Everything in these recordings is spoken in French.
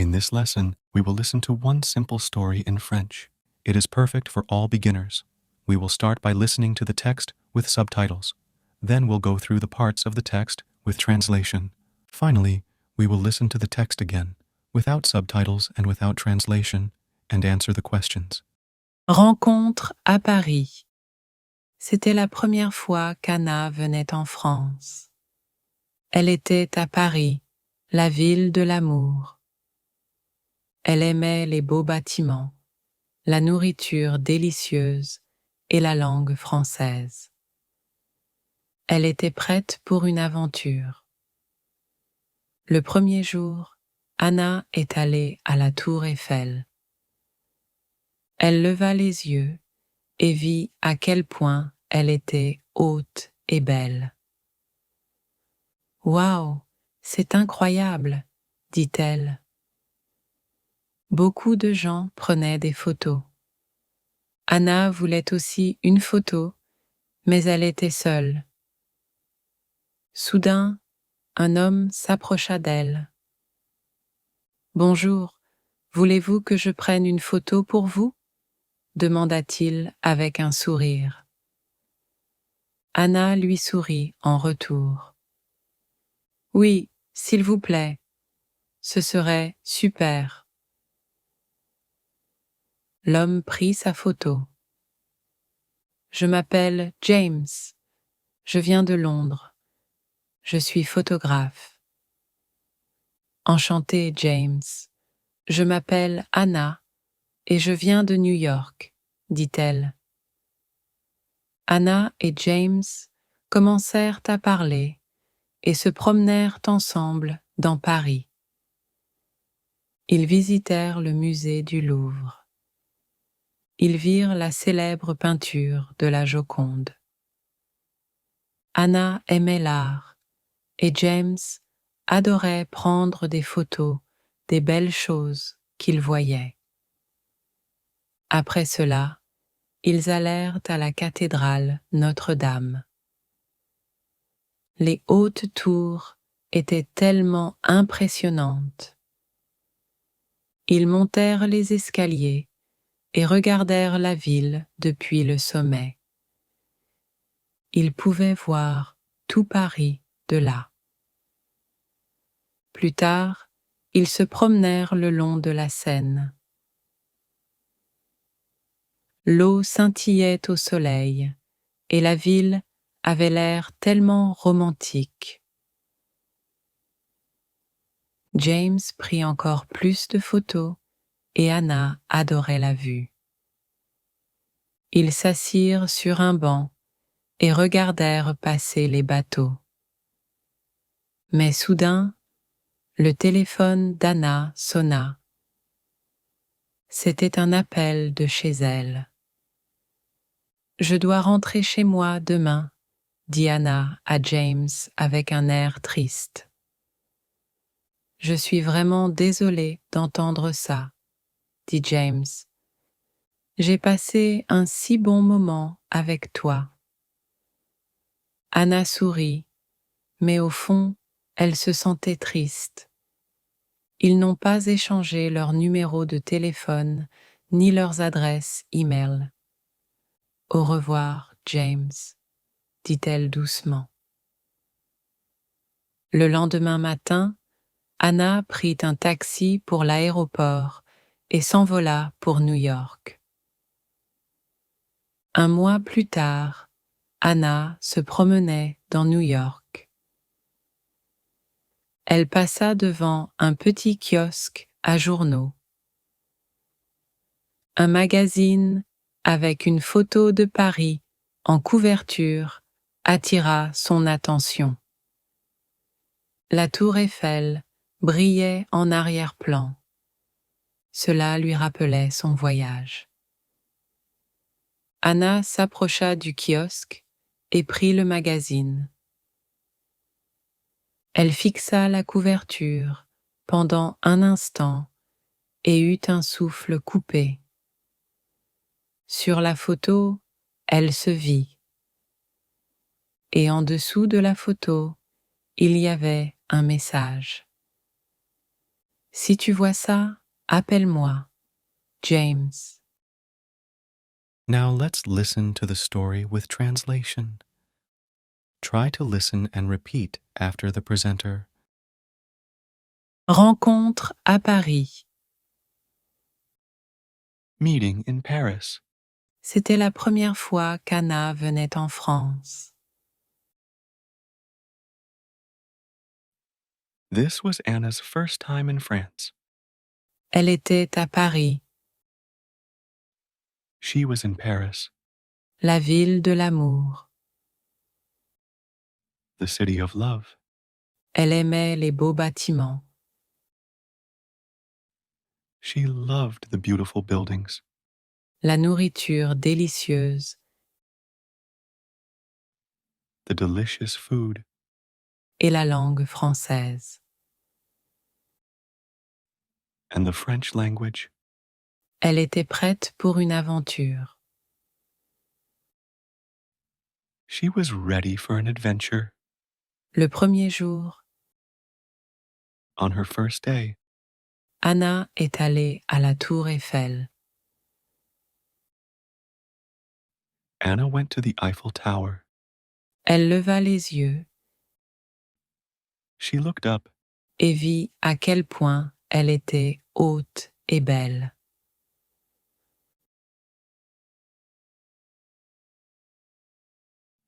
In this lesson, we will listen to one simple story in French. It is perfect for all beginners. We will start by listening to the text with subtitles. Then we'll go through the parts of the text with translation. Finally, we will listen to the text again, without subtitles and without translation, and answer the questions. Rencontre à Paris. C'était la première fois qu'Anna venait en France. Elle était à Paris, la ville de l'amour. Elle aimait les beaux bâtiments, la nourriture délicieuse et la langue française. Elle était prête pour une aventure. Le premier jour, Anna est allée à la tour Eiffel. Elle leva les yeux et vit à quel point elle était haute et belle. « Waouh, c'est incroyable !» dit-elle. Beaucoup de gens prenaient des photos. Anna voulait aussi une photo, mais elle était seule. Soudain, un homme s'approcha d'elle. « Bonjour, voulez-vous que je prenne une photo pour vous ?» demanda-t-il avec un sourire. Anna lui sourit en retour. « Oui, s'il vous plaît, ce serait super. » L'homme prit sa photo. « Je m'appelle James. Je viens de Londres. Je suis photographe. »« Enchanté, James. Je m'appelle Anna et je viens de New York, » dit-elle. Anna et James commencèrent à parler et se promenèrent ensemble dans Paris. Ils visitèrent le musée du Louvre. Ils virent la célèbre peinture de la Joconde. Anna aimait l'art et James adorait prendre des photos des belles choses qu'il voyait. Après cela, ils allèrent à la cathédrale Notre-Dame. Les hautes tours étaient tellement impressionnantes. Ils montèrent les escaliers et regardèrent la ville depuis le sommet. Ils pouvaient voir tout Paris de là. Plus tard, ils se promenèrent le long de la Seine. L'eau scintillait au soleil et la ville avait l'air tellement romantique. James prit encore plus de photos et Anna adorait la vue. Ils s'assirent sur un banc et regardèrent passer les bateaux. Mais soudain, le téléphone d'Anna sonna. C'était un appel de chez elle. « Je dois rentrer chez moi demain, » dit Anna à James avec un air triste. « Je suis vraiment désolée d'entendre ça, » dit James. « J'ai passé un si bon moment avec toi. » Anna sourit, mais au fond, elle se sentait triste. Ils n'ont pas échangé leurs numéros de téléphone ni leurs adresses e-mail. « Au revoir, James, » dit-elle doucement. Le lendemain matin, Anna prit un taxi pour l'aéroport et s'envola pour New York. Un mois plus tard, Anna se promenait dans New York. Elle passa devant un petit kiosque à journaux. Un magazine avec une photo de Paris en couverture attira son attention. La tour Eiffel brillait en arrière-plan. Cela lui rappelait son voyage. Anna s'approcha du kiosque et prit le magazine. Elle fixa la couverture pendant un instant et eut un souffle coupé. Sur la photo, elle se vit. Et en dessous de la photo, il y avait un message. Si tu vois ça, appelle-moi. James. Now let's listen to the story with translation. Try to listen and repeat after the presenter. Rencontre à Paris. Meeting in Paris. C'était la première fois qu'Anna venait en France. This was Anna's first time in France. Elle était à Paris, She was in Paris, la ville de l'amour. the city of love. Elle aimait les beaux bâtiments. She loved the beautiful buildings, La nourriture délicieuse the delicious food, et la langue française. and the French language. Elle était prête pour une aventure. She was ready for an adventure. Le premier jour, On her first day, Anna est allée à la tour Eiffel. Anna went to the Eiffel Tower. Elle leva les yeux She looked up et vit à quel point elle était haute et belle.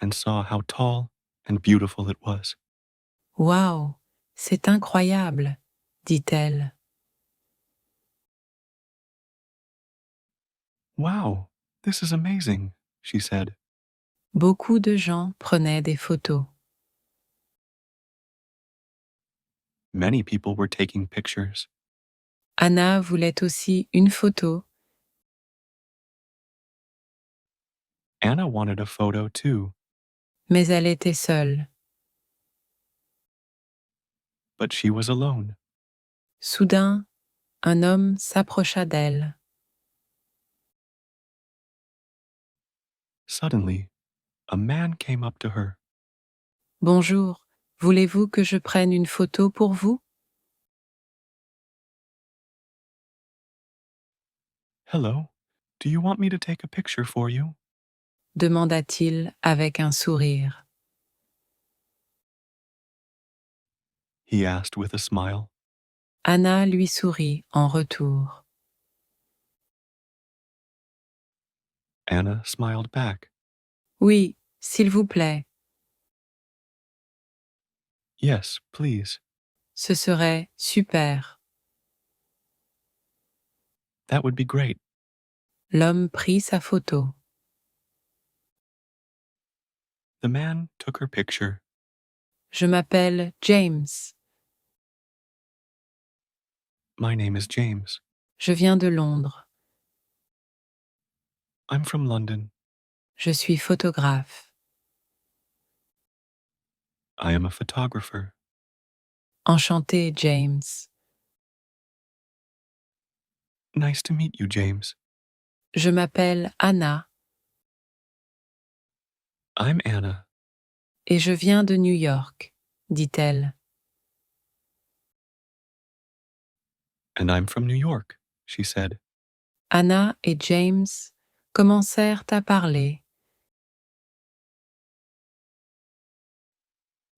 and saw how tall and beautiful it was. Waouh, c'est incroyable, dit-elle. Wow, this is amazing, she said. Beaucoup de gens prenaient des photos. Many people were taking pictures. Anna voulait aussi une photo, Anna wanted a photo too, mais elle était seule. but she was alone. Soudain, un homme s'approcha d'elle. Suddenly, a man came up to her. Bonjour, voulez-vous que je prenne une photo pour vous? Hello, do you want me to take a picture for you? Demanda-t-il avec un sourire. He asked with a smile. Anna lui sourit en retour. Anna smiled back. Oui, s'il vous plaît, Yes, please. ce serait super. That would be great. L'homme prit sa photo. The man took her picture. Je m'appelle James. My name is James. Je viens de Londres. I'm from London. Je suis photographe. I am a photographer. Enchanté, James. Nice to meet you, James. Je m'appelle Anna I'm Anna. et je viens de New York, dit-elle. And I'm from New York, she said. Anna et James commencèrent à parler.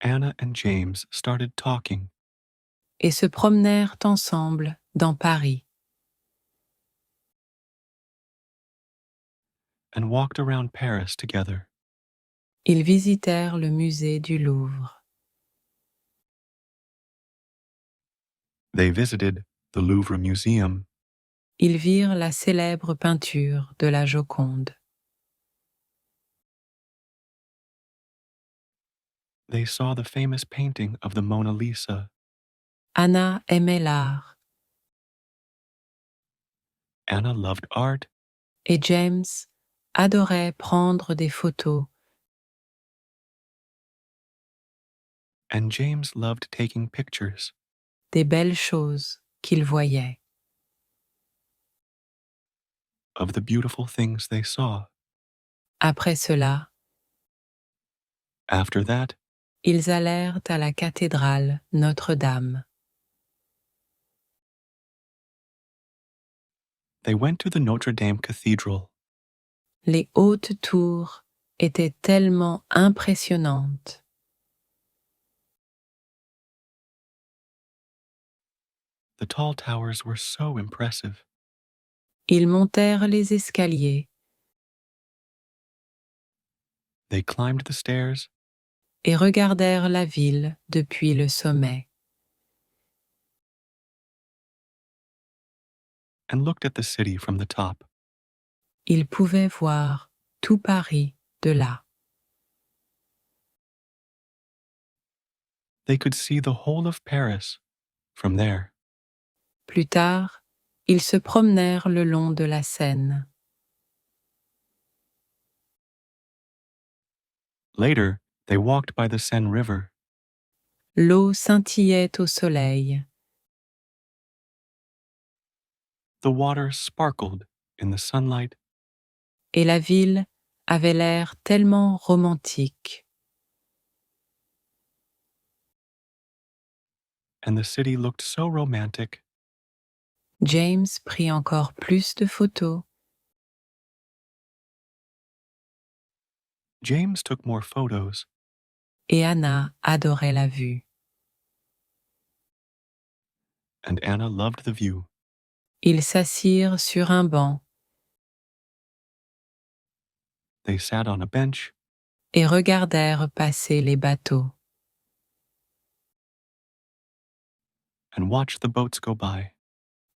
Anna and James started talking Et se promenèrent ensemble dans Paris. and walked around Paris together. Ils visitèrent le musée du Louvre. They visited the Louvre Museum. Ils virent la célèbre peinture de la Joconde. They saw the famous painting of the Mona Lisa. Anna aimait l'art Anna loved art, et James adorait prendre des photos. and James loved taking pictures Des belles choses qu'il voyait. of the beautiful things they saw. Après cela, After that, ils allèrent à la cathédrale Notre-Dame. They went to the Notre Dame Cathedral. Les hautes tours étaient tellement impressionnantes. The tall towers were so impressive. Ils montèrent les escaliers They climbed the stairs et regardèrent la ville depuis le sommet. and looked at the city from the top. Ils pouvaient voir tout Paris de là. They could see the whole of Paris from there. Plus tard, ils se promenèrent le long de la Seine. Later, they walked by the Seine River. L'eau scintillait au soleil. The water sparkled in the sunlight, Et la ville avait l'air tellement romantique. and the city looked so romantic. James prit encore plus de photos. James took more photos, Et Anna adorait la vue. and Anna loved the view. Ils s'assirent sur un banc They sat on a bench et regardèrent passer les bateaux. and watched the boats go by.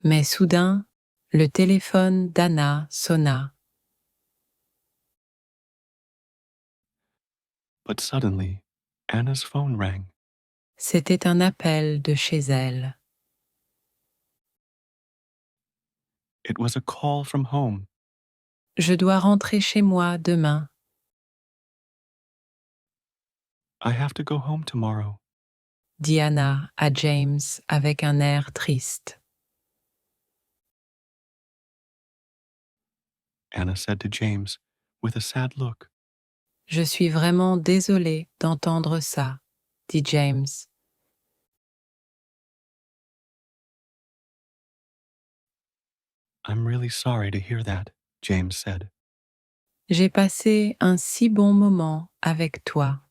Mais soudain, le téléphone d'Anna sonna. But suddenly, Anna's phone rang. C'était un appel de chez elle. It was a call from home. Je dois rentrer chez moi demain. I have to go home tomorrow, Dit Anna à James avec un air triste. Anna said to James with a sad look. Je suis vraiment désolée d'entendre ça, dit James. I'm really sorry to hear that, James said. J'ai passé un si bon moment avec toi.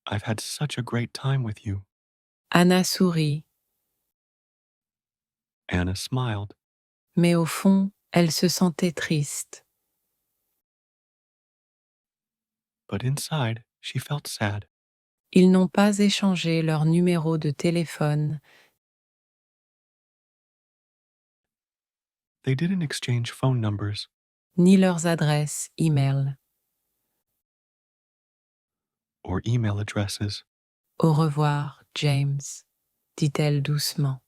I've had such a great time with you. Anna sourit, Anna smiled, mais au fond, elle se sentait triste. but inside she felt sad. Ils n'ont pas échangé leur numéro de téléphone, They didn't exchange phone numbers ni leurs adresses e-mail. or email addresses. Au revoir, James, dit-elle doucement.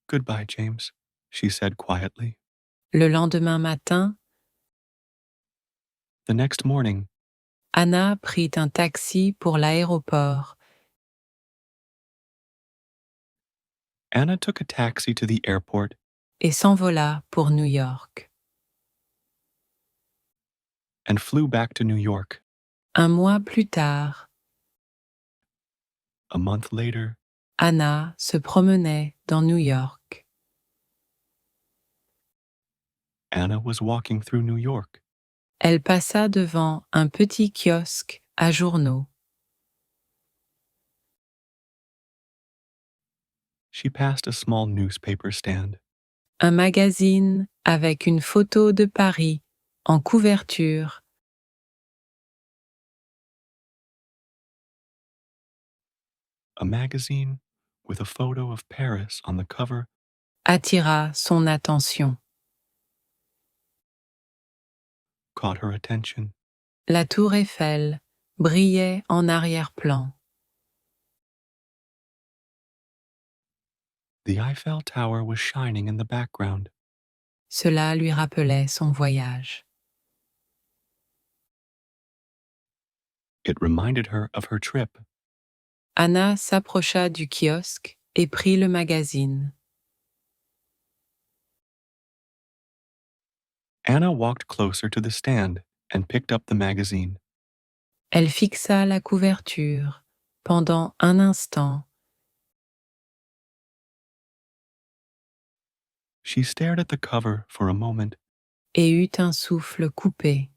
Goodbye, James, she said quietly. Le lendemain matin, The next morning, Anna prit un taxi pour l'aéroport Anna took a taxi to the airport et s'envola pour New York. and flew back to New York. Un mois plus tard, A month later, Anna se promenait dans New York. Anna was walking through New York. Elle passa devant un petit kiosque à journaux. She passed a small newspaper stand. Un magazine avec une photo de Paris en couverture A magazine with a photo of Paris on the cover attira son attention. caught her attention. La tour Eiffel brillait en arrière-plan. The Eiffel Tower was shining in the background. Cela lui rappelait son voyage. It reminded her of her trip. Anna s'approcha du kiosque et prit le magazine. Anna walked closer to the stand and picked up the magazine. Elle fixa la couverture, Pendant un instant, She stared at the cover for a moment et eut un souffle coupé.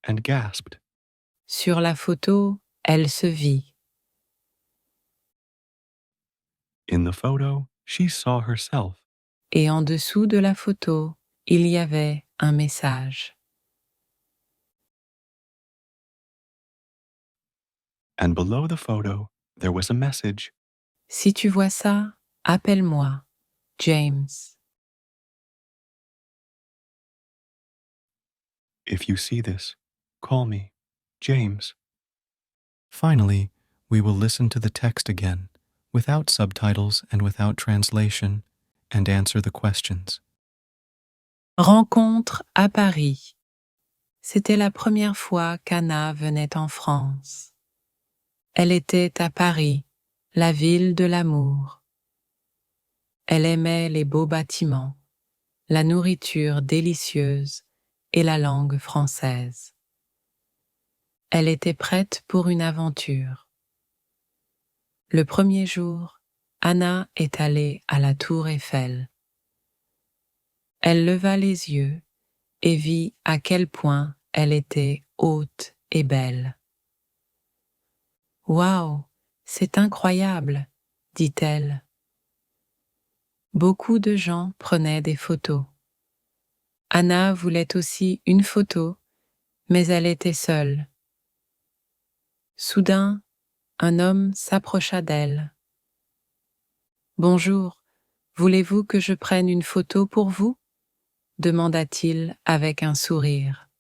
and gasped. Sur la photo, elle se vit. In the photo, she saw herself, Et en dessous de la photo, il y avait un message. and below the photo, there was a message. Si tu vois ça, appelle-moi, James. If you see this, call me, James. Finally, we will listen to the text again, without subtitles and without translation, and answer the questions. Rencontre à Paris. C'était la première fois qu'Anna venait en France. Elle était à Paris, la ville de l'amour. Elle aimait les beaux bâtiments, la nourriture délicieuse et la langue française. Elle était prête pour une aventure. Le premier jour, Anna est allée à la tour Eiffel. Elle leva les yeux et vit à quel point elle était haute et belle. « Waouh, c'est incroyable !» dit-elle. Beaucoup de gens prenaient des photos. Anna voulait aussi une photo, mais elle était seule. Soudain, un homme s'approcha d'elle. « Bonjour, voulez-vous que je prenne une photo pour vous ?» demanda-t-il avec un sourire.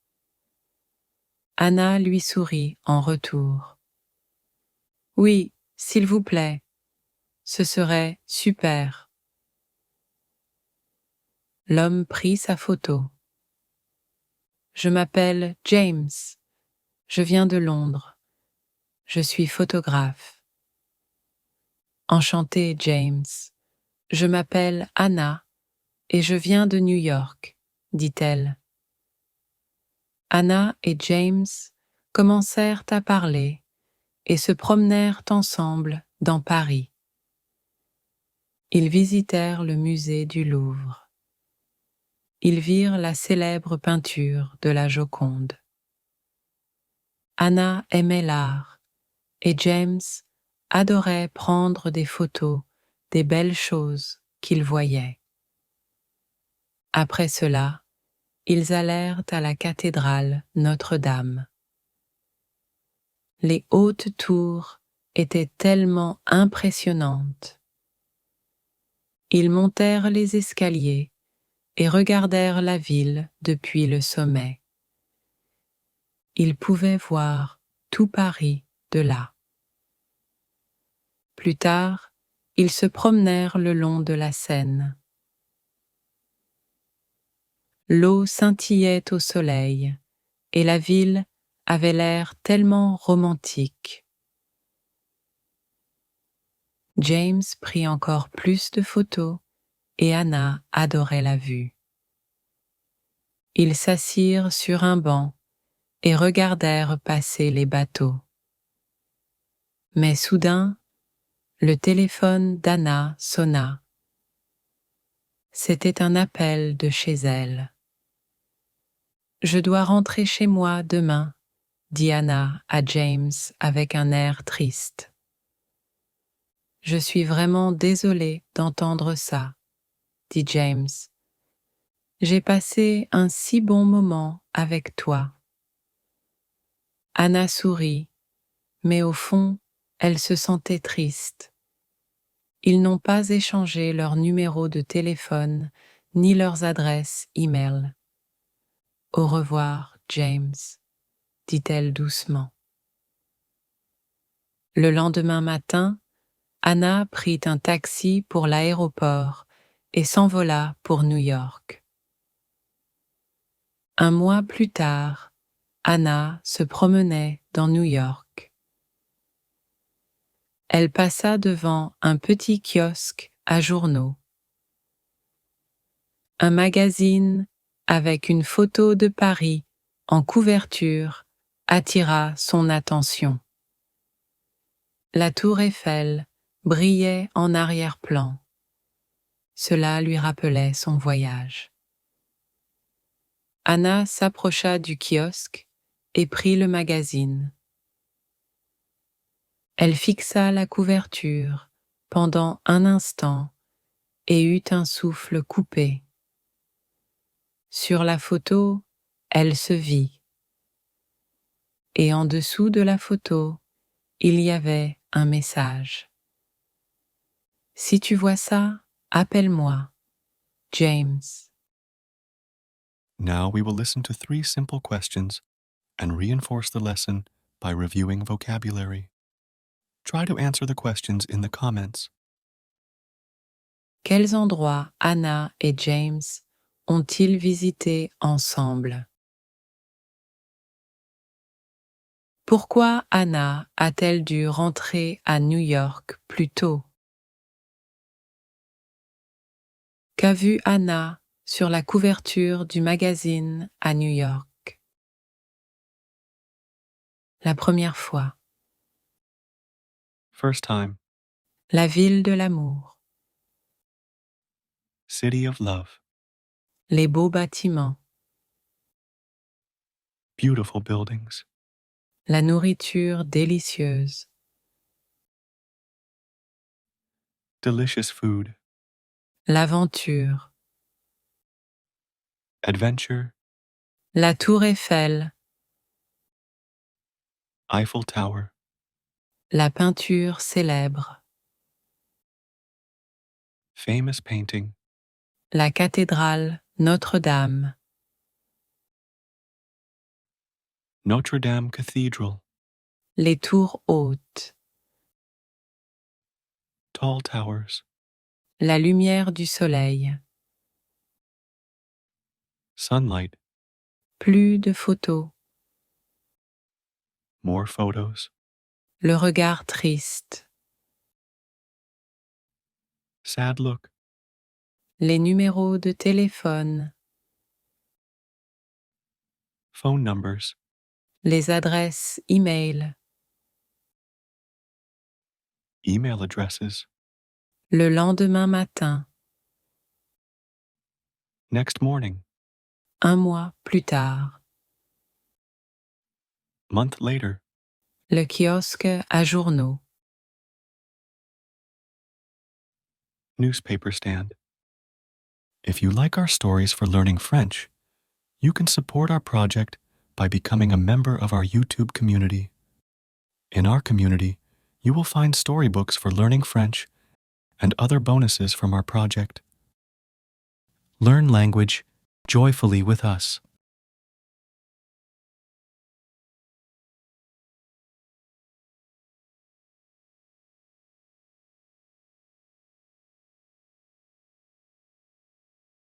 Anna lui sourit en retour. « Oui, s'il vous plaît, ce serait super. » L'homme prit sa photo. « Je m'appelle James. Je viens de Londres. Je suis photographe. »« Enchanté, James. Je m'appelle Anna et je viens de New York, » dit-elle. Anna et James commencèrent à parler et se promenèrent ensemble dans Paris. Ils visitèrent le musée du Louvre. Ils virent la célèbre peinture de la Joconde. Anna aimait l'art et James adorait prendre des photos des belles choses qu'il voyait. Après cela, ils allèrent à la cathédrale Notre-Dame. Les hautes tours étaient tellement impressionnantes. Ils montèrent les escaliers et regardèrent la ville depuis le sommet. Ils pouvaient voir tout Paris de là. Plus tard, ils se promenèrent le long de la Seine. L'eau scintillait au soleil et la ville avait l'air tellement romantique. James prit encore plus de photos et Anna adorait la vue. Ils s'assirent sur un banc et regardèrent passer les bateaux. Mais soudain, le téléphone d'Anna sonna. C'était un appel de chez elle. « Je dois rentrer chez moi demain », dit Anna à James avec un air triste. « Je suis vraiment désolée d'entendre ça », dit James. « J'ai passé un si bon moment avec toi. » Anna sourit, mais au fond, elle se sentait triste. Ils n'ont pas échangé leurs numéros de téléphone ni leurs adresses e-mail. « Au revoir, James », dit-elle doucement. Le lendemain matin, Anna prit un taxi pour l'aéroport et s'envola pour New York. Un mois plus tard, Anna se promenait dans New York. Elle passa devant un petit kiosque à journaux. Un magazine avec une photo de Paris en couverture attira son attention. La tour Eiffel brillait en arrière-plan. Cela lui rappelait son voyage. Anna s'approcha du kiosque et prit le magazine. Elle fixa la couverture pendant un instant et eut un souffle coupé. Sur la photo, elle se vit. Et en dessous de la photo, il y avait un message. Si tu vois ça, appelle-moi, James. Now we will listen to 3 simple questions and reinforce the lesson by reviewing vocabulary. Try to answer the questions in the comments. Quels endroits Anna et James ont-ils visité ensemble? Pourquoi Anna a-t-elle dû rentrer à New York plus tôt? Qu'a vu Anna sur la couverture du magazine à New York? La première fois. First time, La ville de l'amour. City of Love, Les beaux bâtiments. beautiful buildings, La nourriture délicieuse. delicious food, L'aventure. adventure, La tour Eiffel. Eiffel Tower, La peinture célèbre. famous painting, La cathédrale Notre-Dame. Notre Dame Cathedral, Les tours hautes. tall towers, La lumière du soleil. sunlight, Plus de photos. more photos, Le regard triste. sad look, Les numéros de téléphone. phone numbers, Les adresses e-mail. email addresses, Le lendemain matin. next morning, Un mois plus tard. month later, Le kiosque à journaux. newspaper stand. If you like our stories for learning French, you can support our project by becoming a member of our YouTube community. In our community, you will find storybooks for learning French and other bonuses from our project. Learn language joyfully with us.